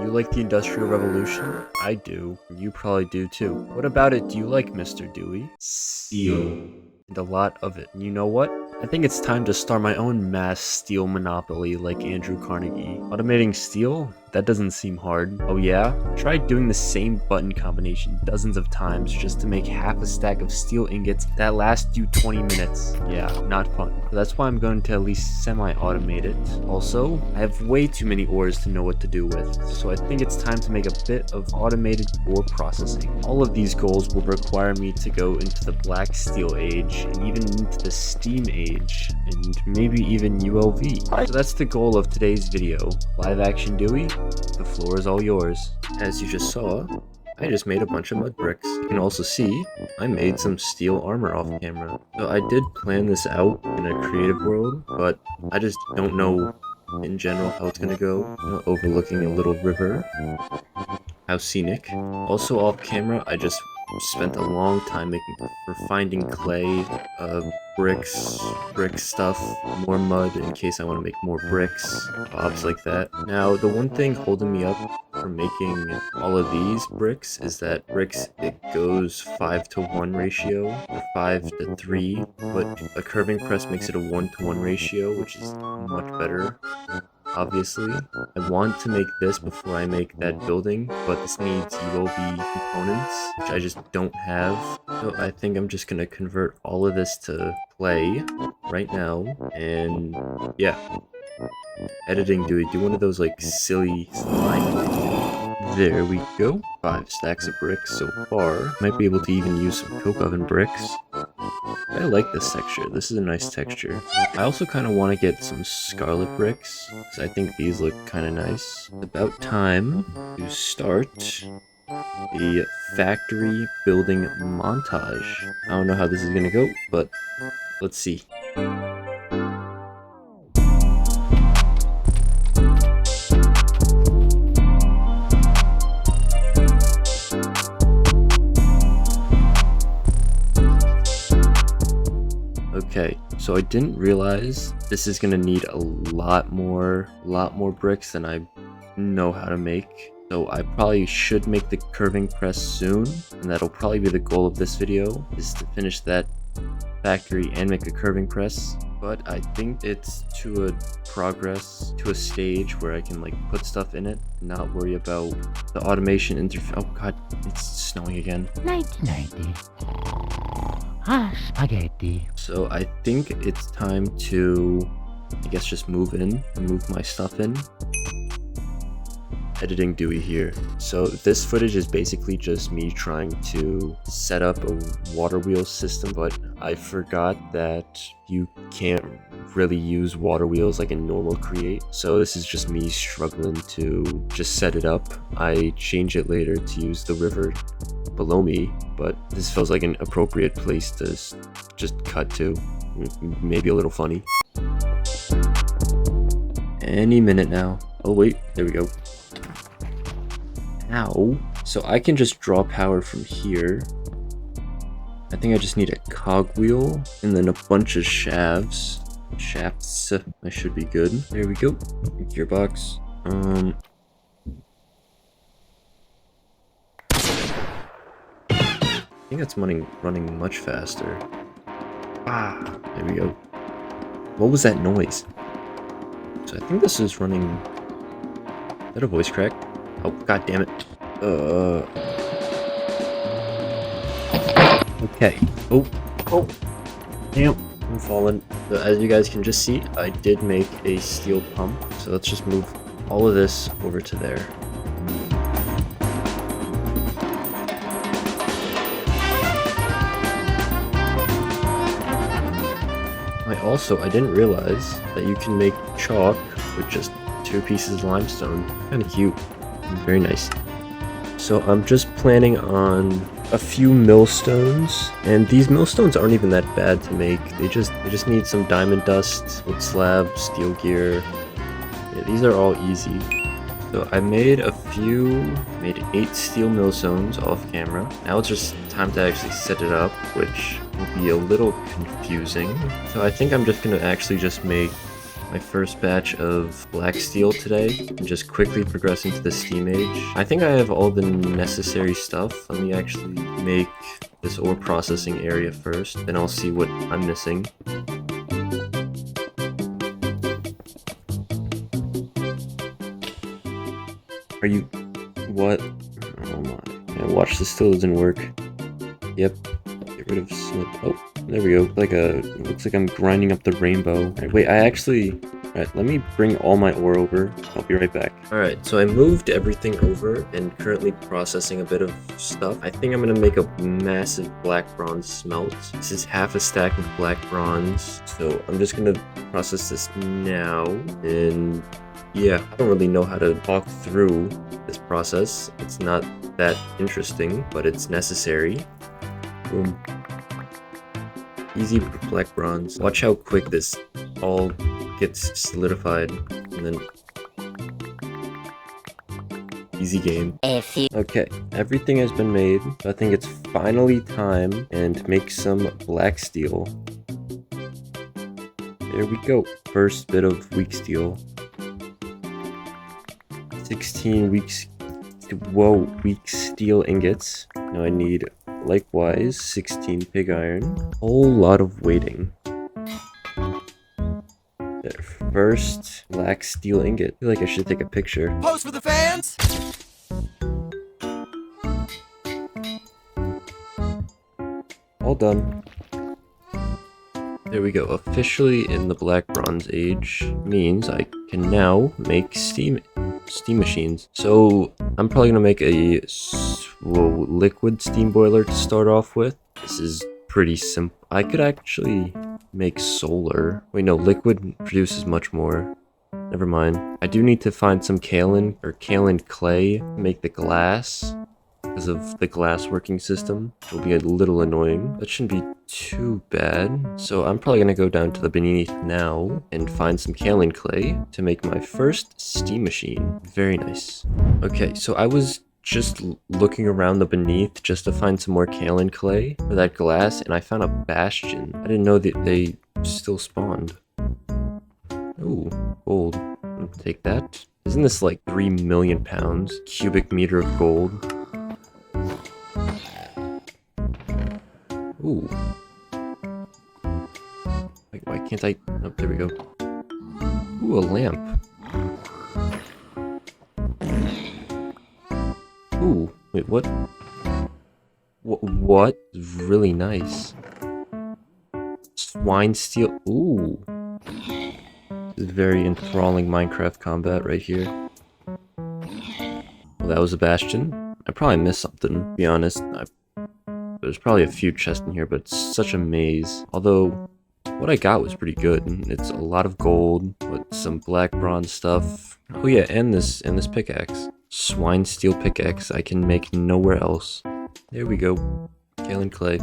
You like the Industrial Revolution? I do. You probably do too. What about it do you like, Mr. Dewey? Steel. And a lot of it. And you know what? I think it's time to start my own mass steel monopoly like Andrew Carnegie. Automating steel? That doesn't seem hard. Oh yeah? Try doing the same button combination dozens of times just to make half a stack of steel ingots that last you 20 minutes. Yeah, not fun. So that's why I'm going to at least semi-automate it. Also, I have way too many ores to know what to do with, so I think it's time to make a bit of automated ore processing. All of these goals will require me to go into the black steel age, and even into the steam age, and maybe even ULV. So that's the goal of today's video. Live action Dewey? The floor is all yours. As you just saw, I just made a bunch of mud bricks. You can also see I made some steel armor off camera. So I did plan this out in a creative world, but I just don't know in general how it's gonna go. Overlooking a little river. How scenic. Also off camera, I just spent a long time finding clay, bricks, brick stuff, more mud in case I want to make more bricks, bobs like that. Now, the one thing holding me up from making all of these bricks is that bricks, it goes 5-to-1 ratio, or 5-to-3, but a curving press makes it a 1-to-1 ratio, which is much better. Obviously, I want to make this before I make that building, but this needs ULV components, which I just don't have. So I think I'm just gonna convert all of this to clay right now, and yeah. Editing Dewey, do one of those like silly slime things. There we go. 5 stacks of bricks so far. Might be able to even use some coke oven bricks. I like this texture. This is a nice texture. I also kind of want to get some scarlet bricks, because I think these look kind of nice. It's about time to start the factory building montage. I don't know how this is going to go, but let's see. Okay, so I didn't realize this is gonna need a lot more bricks than I know how to make. So I probably should make the curving press soon, and that'll probably be the goal of this video, is to finish that factory and make a curving press. But I think it's to a stage where I can like put stuff in it, not worry about the automation interface. Oh god, it's snowing again. 1990. Spaghetti. So I think it's time to, I guess, just move my stuff in. Editing Dewey here. So this footage is basically just me trying to set up a water wheel system, but I forgot that you can't really use water wheels like in normal Create. So this is just me struggling to just set it up. I change it later to use the river below me, but this feels like an appropriate place to just cut to. Maybe a little funny. Any minute now. Oh wait, there we go. Ow. So I can just draw power from here. I think I just need a cogwheel and then a bunch of shafts. I should be good. There we go. Gearbox. I think that's running much faster. Ah, there we go. What was that noise? So I think this is running. Is that a voice crack? Oh, god damn it. Okay. Oh. Damn. I'm falling. So as you guys can just see, I did make a steel pump. So let's just move all of this over to there. I didn't realize that you can make chalk with just 2 pieces of limestone. Kind of cute. Very nice. So I'm just planning on a few millstones, and these millstones aren't even that bad to make. They just need some diamond dust, wood slab, steel gear. Yeah, these are all easy. So I made 8 steel millstones off camera. Now it's just time to actually set it up, which will be a little confusing. So I think I'm just gonna actually just make my first batch of black steel today and just quickly progress into the Steam Age. I think I have all the necessary stuff. Let me actually make this ore processing area first, then I'll see what I'm missing. Are you... what? Oh my. Yeah, watch, this still doesn't work. Yep. Get rid of slip. Oh, there we go. Looks like I'm grinding up the rainbow. Alright, wait, Alright, let me bring all my ore over. I'll be right back. Alright, so I moved everything over and currently processing a bit of stuff. I think I'm gonna make a massive black bronze smelt. This is half a stack of black bronze. So I'm just gonna process this now. And yeah, I don't really know how to talk through this process. It's not that interesting, but it's necessary. Boom. Easy black bronze. Watch how quick this all gets solidified, and then easy game. Okay, everything has been made. So I think it's finally time and make some black steel. There we go. First bit of weak steel. 16 weak steel ingots. Now I need likewise 16 pig iron. Whole lot of waiting. There, first black steel ingot. I feel like I should take a picture. Pose for the fans! All done. There we go. Officially in the black bronze age means I can now make steam machines. So I'm probably gonna make a liquid steam boiler to start off with. This is pretty simple. I could actually make solar. Wait, no, liquid produces much more. Never mind. I do need to find some kaolin or kaolin clay to make the glass because of the glass working system. It'll be a little annoying. That shouldn't be too bad. So I'm probably gonna go down to the beneath now and find some kaolin clay to make my first steam machine. Very nice. Okay, so I was just looking around the beneath just to find some more kaolin clay for that glass, and I found a bastion. I didn't know that they still spawned. Ooh, gold. I'll take that. Isn't this like 3 million pounds? Cubic meter of gold. Ooh. Why can't I? Oh, there we go. Ooh, a lamp. Ooh, wait, what? What? Really nice. Swine steel. Ooh. This is very enthralling Minecraft combat right here. Well, that was a bastion. I probably missed something, to be honest. There's probably a few chests in here, but it's such a maze. Although, what I got was pretty good. It's a lot of gold with some black bronze stuff. Oh yeah, and this pickaxe. Swine steel pickaxe I can make nowhere else. There we go. Kaolin clay.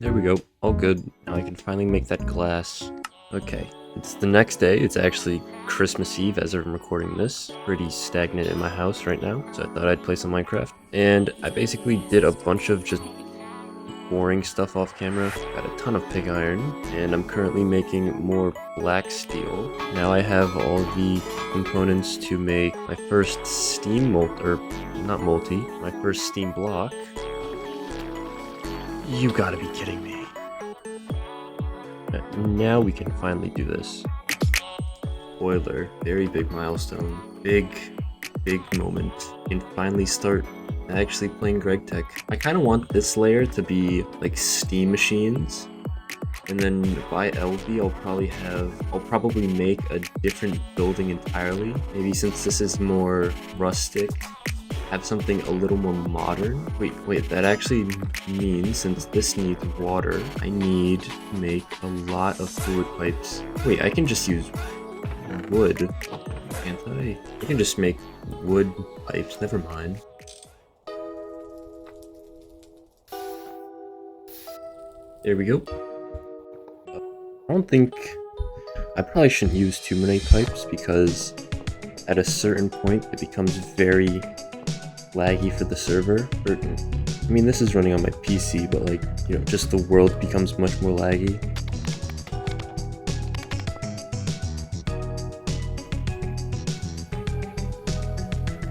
There we go. All good. Now I can finally make that glass. Okay. It's the next day. It's actually Christmas Eve as I'm recording this. Pretty stagnant in my house right now, so I thought I'd play some Minecraft. And I basically did a bunch of just boring stuff off camera. Got a ton of pig iron, and I'm currently making more black steel. Now I have all the components to make my first steam my first steam block. You gotta be kidding me. Now we can finally do this. Boiler, very big milestone. Big moment. And finally start actually playing Greg Tech. I kind of want this layer to be like steam machines. And then by LV, I'll probably make a different building entirely. Maybe since this is more rustic, have something a little more modern. Wait, that actually means since this needs water, I need to make a lot of fluid pipes. Wait, I can just use wood, can't I? I can just make wood pipes, never mind. There we go. I probably shouldn't use too many pipes because at a certain point it becomes very laggy for the server. I mean, this is running on my PC, but like, you know, just the world becomes much more laggy.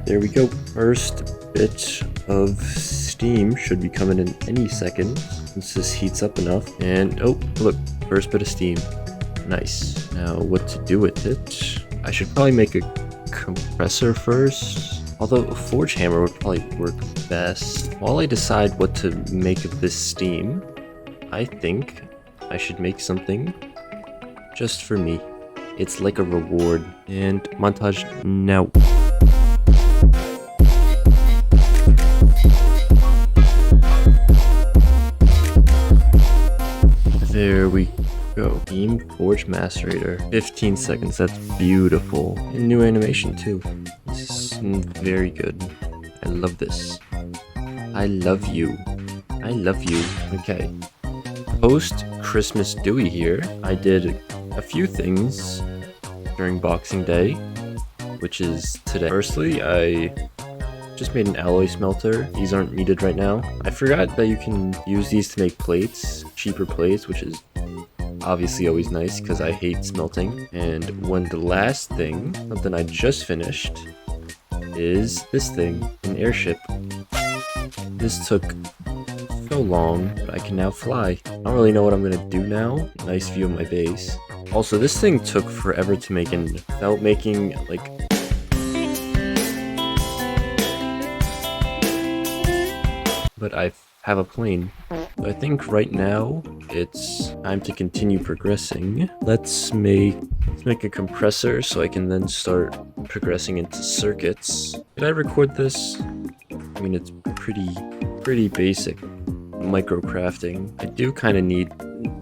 there we go. First bit of steam should be coming in any second once this heats up enough. And oh, look, first bit of steam. Nice. Now what to do with it? I should probably make a compressor first, although a forge hammer would probably work best. While I decide what to make of this steam, I think I should make something just for me. It's like a reward. And montage now. There we go. Beam Forge Macerator. 15 seconds. That's beautiful. And new animation too. This is very good. I love this. I love you. I love you. Okay. Post Christmas Dewey here. I did a few things during Boxing Day, which is today. Firstly, I just made an alloy smelter. These aren't needed right now. I forgot that you can use these to make plates, cheaper plates, which is obviously always nice because I hate smelting. And the last thing, something I just finished, is this thing, an airship. This took so long, but I can now fly. I don't really know what I'm gonna do now. Nice view of my base. Also, this thing took forever to make, and without making like but I have a plane. So I think right now it's time to continue progressing. Let's make a compressor so I can then start progressing into circuits. Did I record this? I mean, it's pretty basic micro crafting. I do kind of need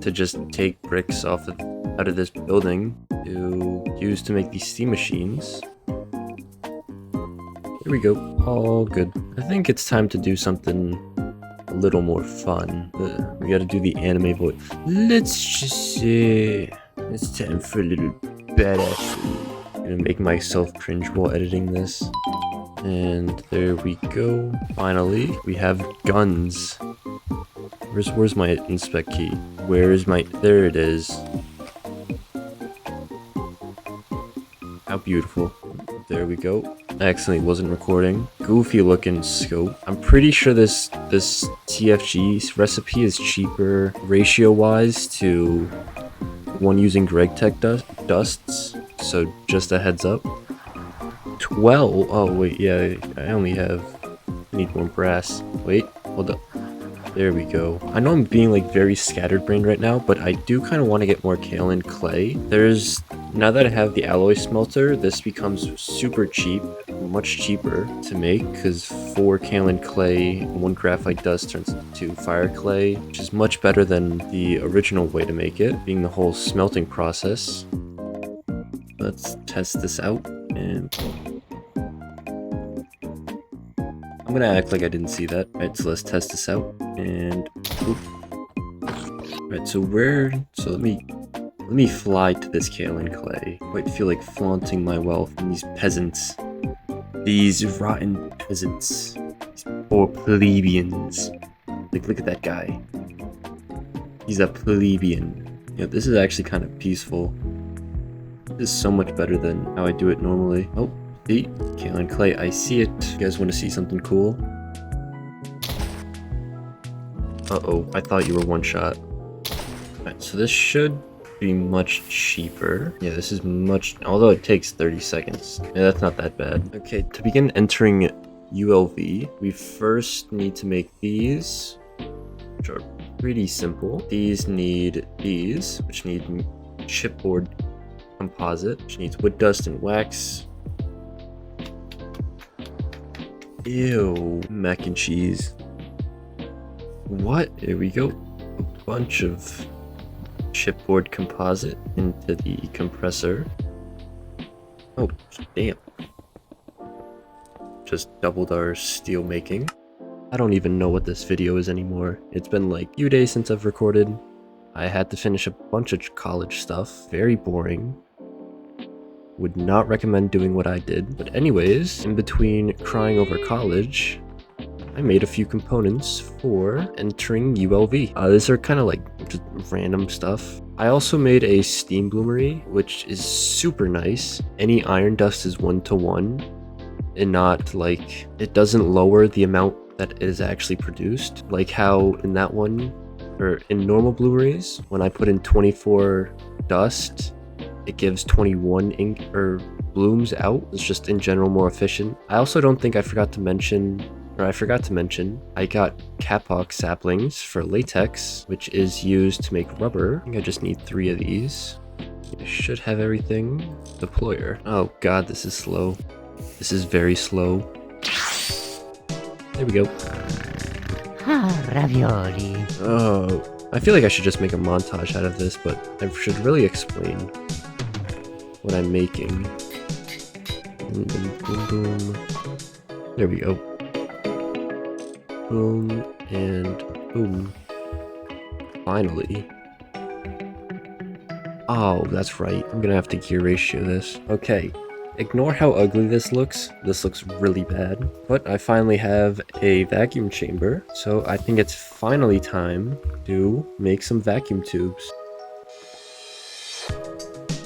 to just take bricks out of this building to use to make these steam machines. Here we go, all good. I think it's time to do something a little more fun. We gotta do the anime voice. Let's just say it's time for a little badass. I'm gonna make myself cringe while editing this. And there we go. Finally, we have guns. Where's my inspect key? There it is. How beautiful. There we go. I accidentally wasn't recording. Goofy looking scope. I'm pretty sure this TFG recipe is cheaper ratio wise to one using Greg Tech dusts. So just a heads up. 12. Oh wait, yeah, I need more brass. Wait, hold up. There we go. I know I'm being like very scatterbrained right now, but I do kind of want to get more kaolin clay. Now that I have the alloy smelter, this becomes super cheap, much cheaper to make, because 4 kaolin clay, 1 graphite dust turns into fire clay, which is much better than the original way to make it, being the whole smelting process. Let's test this out, and I'm gonna act like I didn't see that. Alright, so let's test this out, and alright, so let me fly to this kaolin clay. I quite feel like flaunting my wealth in these peasants. These rotten peasants. These poor plebeians. Like, look at that guy. He's a plebeian. Yeah, this is actually kind of peaceful. This is so much better than how I do it normally. Oh, see? Kaolin clay, I see it. You guys want to see something cool? Uh-oh, I thought you were one shot. Alright, so this should be much cheaper. Yeah, this is although it takes 30 seconds. Yeah, that's not that bad. Okay, to begin entering ULV, we first need to make these, which are pretty simple. These need these, which need chipboard composite, which needs wood dust and wax. Ew, mac and cheese. What? There we go. A bunch of chipboard composite into the compressor. Oh, damn. Just doubled our steel making. I don't even know what this video is anymore. It's been like a few days since I've recorded. I had to finish a bunch of college stuff. Very boring. Would not recommend doing what I did. But anyways, in between crying over college, I made a few components for entering ULV. These are kind of like just random stuff. I also made a steam bloomery, which is super nice. Any iron dust is 1-to-1. and not like, it doesn't lower the amount that is actually produced. Like how in that one, or in normal Blu-rays, when I put in 24 dust, it gives 21 ink or blooms out. It's just in general more efficient. I also don't think I forgot to mention, I got kapok saplings for latex, which is used to make rubber. I think I just need 3 of these. I should have everything. Deployer. Oh god, this is slow. This is very slow. There we go. Ravioli. Oh, I feel like I should just make a montage out of this, but I should really explain what I'm making. Boom, boom, boom. There we go. Boom, and boom. Finally. Oh, that's right. I'm gonna have to gear ratio this. Okay. Ignore how ugly this looks. This looks really bad. But I finally have a vacuum chamber. So I think it's finally time to make some vacuum tubes.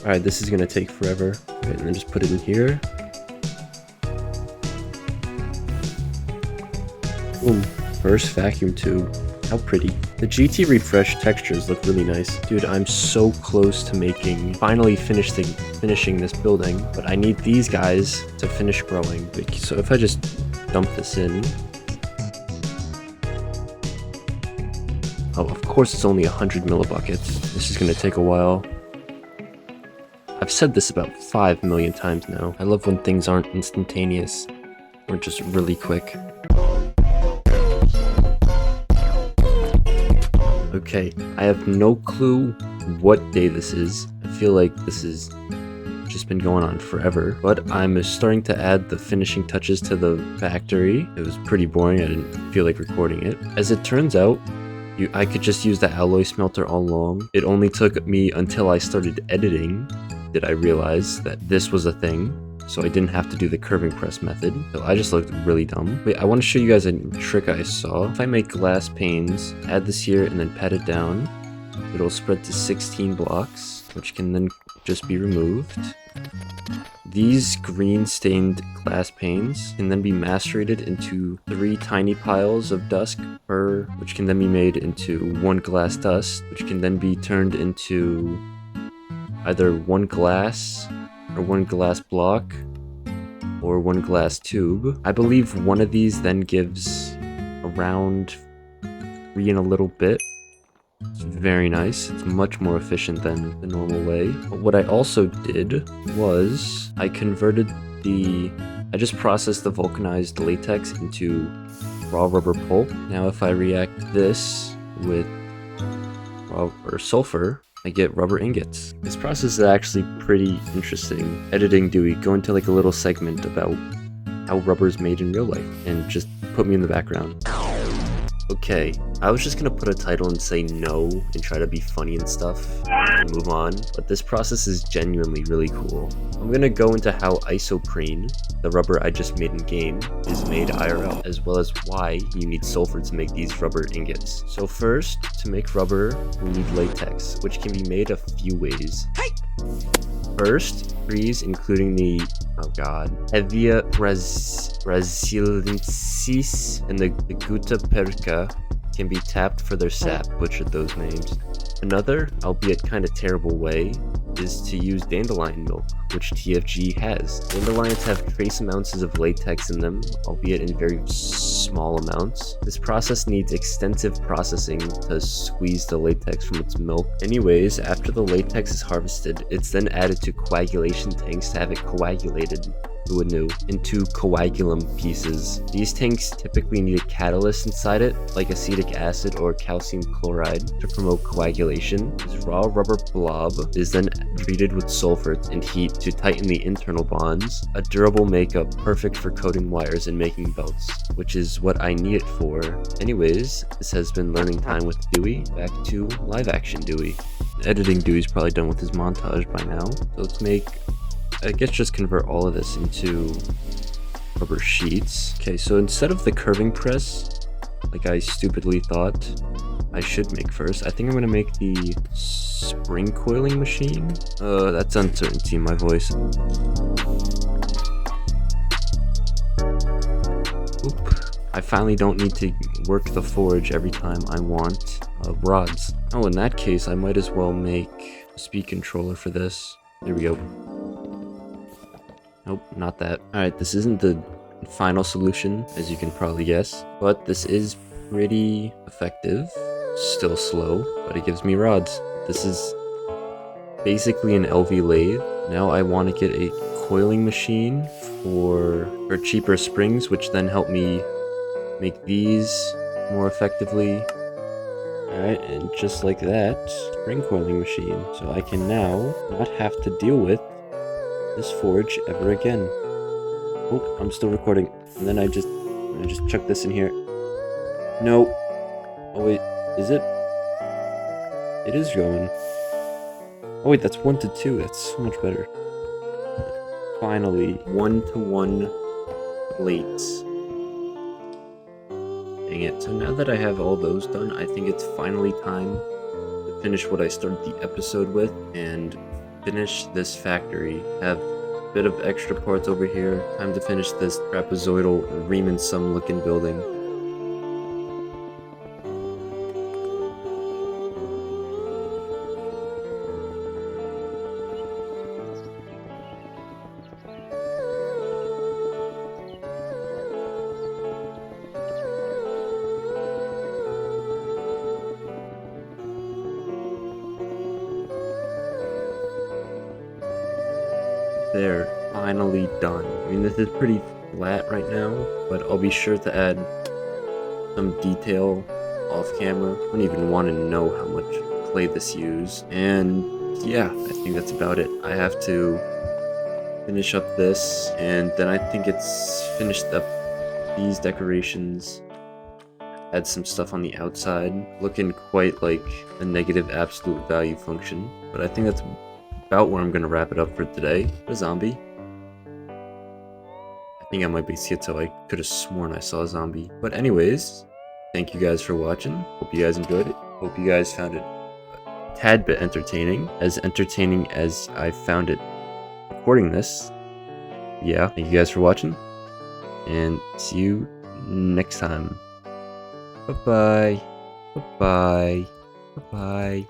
Alright, this is gonna take forever. Alright, and then just put it in here. Boom. First vacuum tube. How pretty. The GT refresh textures look really nice. Dude, I'm so close to finally finishing this building, but I need these guys to finish growing. So if I just dump this in. Oh, of course it's only 100 millibuckets. This is gonna take a while. I've said this about 5 million times now. I love when things aren't instantaneous or just really quick. Okay, I have no clue what day this is. I feel like this has just been going on forever, but I'm starting to add the finishing touches to the factory. It was pretty boring, I didn't feel like recording it. As it turns out, I could just use the alloy smelter all along. It only took me until I started editing did I realize that this was a thing, so I didn't have to do the curving press method. So I just looked really dumb. Wait, I want to show you guys a trick I saw. If I make glass panes, add this here and then pat it down, it'll spread to 16 blocks, which can then just be removed. These green stained glass panes can then be macerated into 3 tiny piles of dust which can then be made into 1 glass dust, which can then be turned into either 1 glass or 1 glass block or 1 glass tube. I believe one of these then gives around 3 and a little bit. It's very nice. It's much more efficient than the normal way. But what I also did was I just processed the vulcanized latex into raw rubber pulp. Now if I react this with sulfur, I get rubber ingots. This process is actually pretty interesting. Editing Dewey, go into like a little segment about how rubber is made in real life and just put me in the background. Okay, I was just gonna put a title and say no and try to be funny and stuff and move on, but this process is genuinely really cool. I'm gonna go into how isoprene, the rubber I just made in game, is made IRL, as well as why you need sulfur to make these rubber ingots. So first, to make rubber, we need latex, which can be made a few ways. First, trees, including the, Hevia brasiliensis and the Guta perca, can be tapped for their sap, butchered those names. Another, albeit kind of terrible way, is to use dandelion milk, which TFG has. Dandelions have trace amounts of latex in them, albeit in very small amounts. This process needs extensive processing to squeeze the latex from its milk. Anyways, after the latex is harvested, it's then added to coagulation tanks to have it coagulated into coagulum pieces. These tanks typically need a catalyst inside it, like acetic acid or calcium chloride, to promote coagulation. This raw rubber blob is then treated with sulfur and heat to tighten the internal bonds, a durable makeup perfect for coating wires and making belts, which is what I need it for. Anyways, this has been learning time with Dewey. Back to live action Dewey. Editing Dewey's probably done with his montage by now, so let's just convert all of this into rubber sheets. Okay, so instead of the curving press, like I stupidly thought I should make first, I think I'm gonna make the spring coiling machine. That's uncertainty in my voice. I finally don't need to work the forge every time I want rods. Oh, in that case, I might as well make a speed controller for this. There we go. Nope, not that. Alright, this isn't the final solution, as you can probably guess, but this is pretty effective. Still slow, but it gives me rods. This is basically an LV lathe. Now I want to get a coiling machine for cheaper springs, which then help me make these more effectively. Alright, and just like that, spring coiling machine. So I can now not have to deal with this forge ever again. Oh, I'm still recording. And then I just chuck this in here. No. Oh wait, is it? It is going. Oh wait, that's 1 to 2. That's so much better. Finally, 1-to-1 plates. Dang it. So now that I have all those done, I think it's finally time to finish what I started the episode with and finish this factory. Have a bit of extra parts over here. Time to finish this trapezoidal Riemann sum looking building. There, finally done. I mean, this is pretty flat right now, but I'll be sure to add some detail off camera. I don't even want to know how much clay this used. And yeah, I think that's about it. I have to finish up this, and then I think it's finished up these decorations. Add some stuff on the outside, looking quite like a negative absolute value function, but I think that's about where I'm gonna wrap it up for today. A zombie. I think I might be schizo. I could have sworn I saw a zombie. But anyways, thank you guys for watching. Hope you guys enjoyed it. Hope you guys found it a tad bit entertaining as I found it recording this. Yeah, thank you guys for watching, and see you next time. Bye-bye. Bye-bye. Bye-bye.